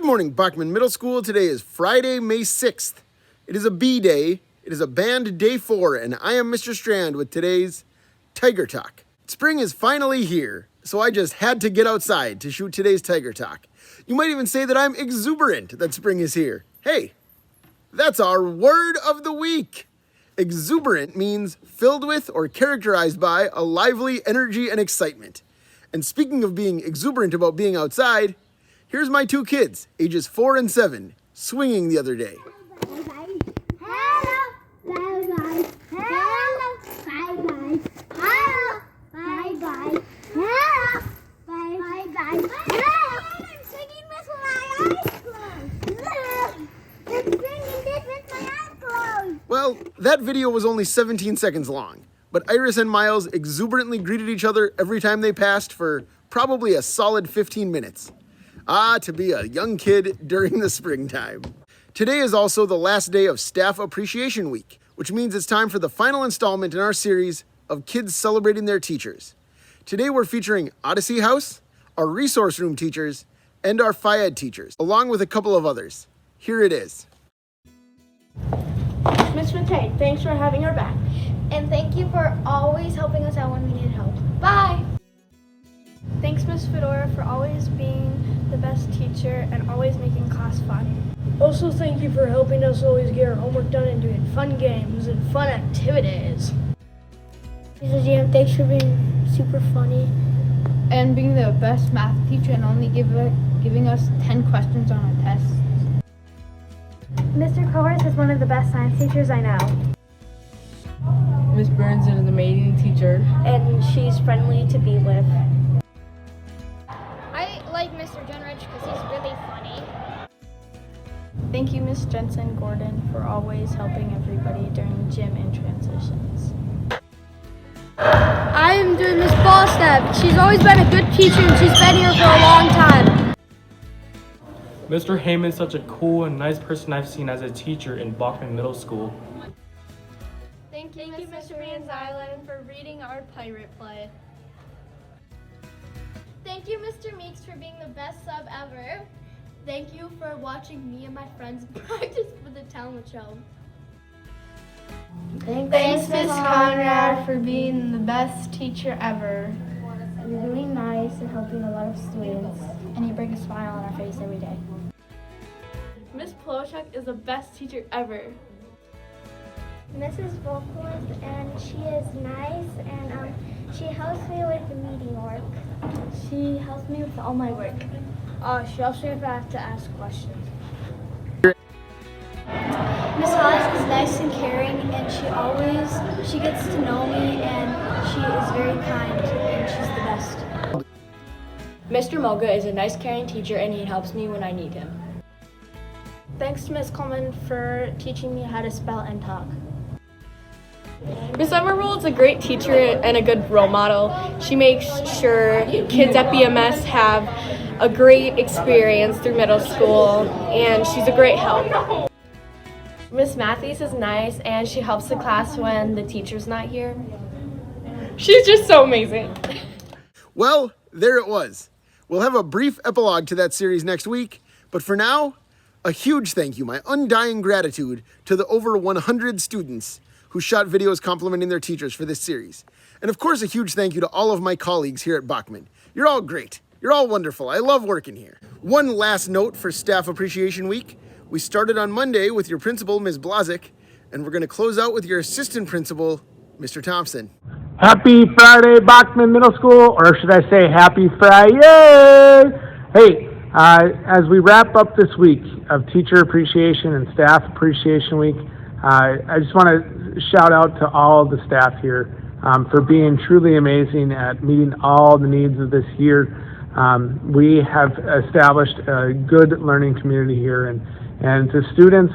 morning, Bachman Middle School. Today is Friday, May 6th. It is a B day. It is a band day 4, and I am Mr. Strand with today's Tiger Talk. Spring is finally here, so I just had to get outside to shoot today's Tiger Talk. You might even say that I'm exuberant that spring is here. Hey, that's our word of the week. Exuberant means filled with or characterized by a lively energy and excitement. And speaking of being exuberant about being outside, here's my two kids, ages 4 and 7, swinging the other day. Well, that video was only 17 seconds long, but Iris and Miles exuberantly greeted each other every time they passed for probably a solid 15 minutes. Ah, to be a young kid during the springtime. Today is also the last day of Staff Appreciation Week, which means it's time for the final installment in our series of kids celebrating their teachers. Today we're featuring Odyssey House, our resource room teachers, and our FIAD teachers, along with a couple of others. Here it is. Ms. Matei, thanks for having our back. And thank you for always helping us out when we need help. Bye! Thanks, Ms. Fedora, for always being the best teacher and always making class fun. Also, thank you for helping us always get our homework done and doing fun games and fun activities. Mrs. Jam, thanks for being super funny. And being the best math teacher and only giving us 10 questions on our tests. Mr. Cohorts is one of the best science teachers I know. Miss Burns is an amazing teacher. And she's friendly to be with. I like Mr. Jenrich because he's really funny. Thank you, Ms. Jensen Gordon, for always helping everybody during gym and transitions. I am doing Miss Ballstab. She's always been a good teacher and she's been here for a long time. Mr. Heyman is such a cool and nice person I've seen as a teacher in Bachman Middle School. Thank you, Mr. Van Zylen, for reading our pirate play. Thank you, Mr. Meeks, for being the best sub ever. Thank you for watching me and my friends practice for the talent show. Thanks, Ms. Conrad, for being the best teacher ever. You're really nice and helping a lot of students. And you bring a smile on our face every day. Miss Plochuk is the best teacher ever. Mrs. Volkowitz, and she is nice, and she helps me with the meeting work. She helps me with all my work. She helps me if I have to ask questions. Miss Hollis is nice and caring, and she gets to know me, and she is very kind, and she's the best. Mr. Moga is a nice, caring teacher and he helps me when I need him. Thanks to Miss Coleman for teaching me how to spell and talk. Miss Emerald is a great teacher and a good role model. She makes sure kids at BMS have a great experience through middle school, and she's a great help. Miss Matthews is nice, and she helps the class when the teacher's not here. She's just so amazing. Well, there it was. We'll have a brief epilogue to that series next week, but for now, a huge thank you, my undying gratitude to the over 100 students who shot videos complimenting their teachers for this series. And of course, a huge thank you to all of my colleagues here at Bachman. You're all great. You're all wonderful. I love working here. One last note for Staff Appreciation Week. We started on Monday with your principal, Ms. Blazik, and we're going to close out with your assistant principal, Mr. Thompson. Happy Friday, Bachman Middle School, or should I say Happy Friday? Hey, as we wrap up this week of Teacher Appreciation and Staff Appreciation Week, I just want to shout out to all the staff here for being truly amazing at meeting all the needs of this year. We have established a good learning community here, and to students,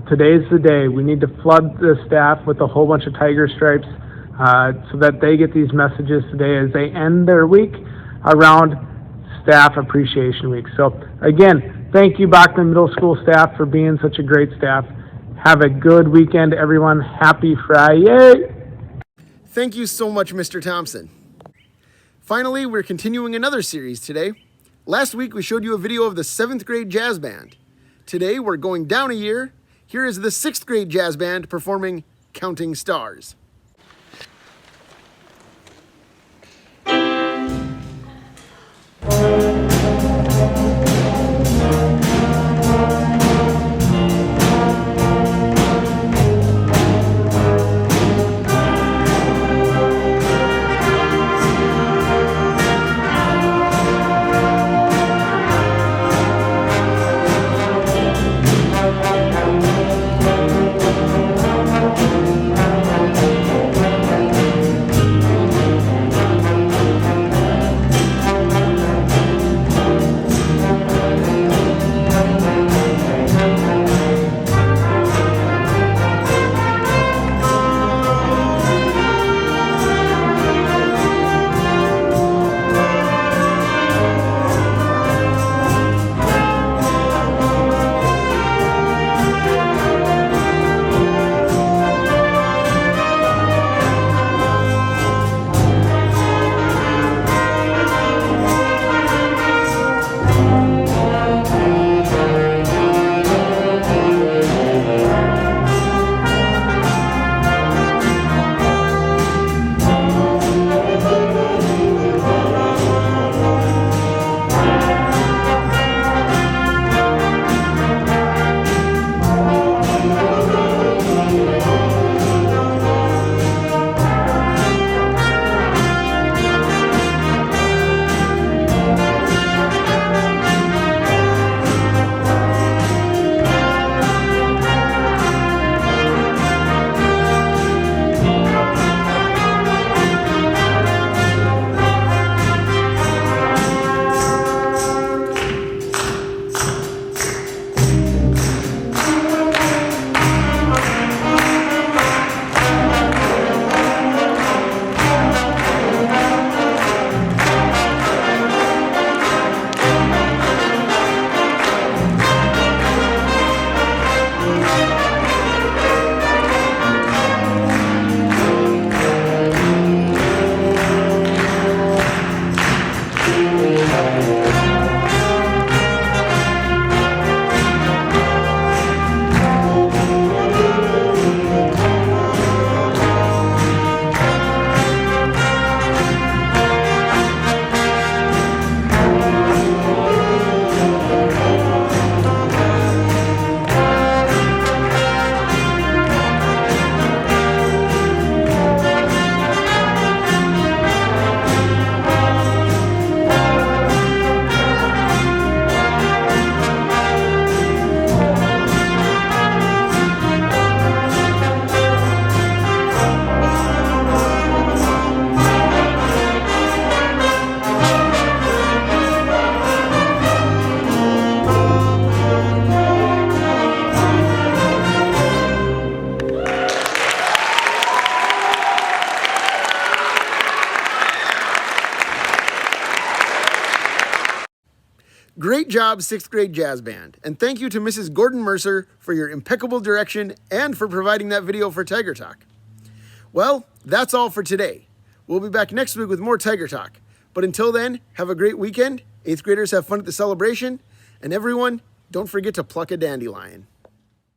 today's the day. We need to flood the staff with a whole bunch of tiger stripes so that they get these messages today as they end their week around Staff Appreciation Week. So again, thank you, Bachman Middle School staff, for being such a great staff. Have a good weekend, everyone. Happy Friday. Thank you so much, Mr. Thompson. Finally, we're continuing another series today, Last week we showed you a video of the 7th grade jazz band. Today we're going down a year. Here is the 6th grade jazz band performing Counting Stars. Great job, 6th grade jazz band. And thank you to Mrs. Gordon Mercer for your impeccable direction and for providing that video for Tiger Talk. Well, that's all for today. We'll be back next week with more Tiger Talk. But until then, have a great weekend. 8th graders have fun at the celebration. And everyone, don't forget to pluck a dandelion.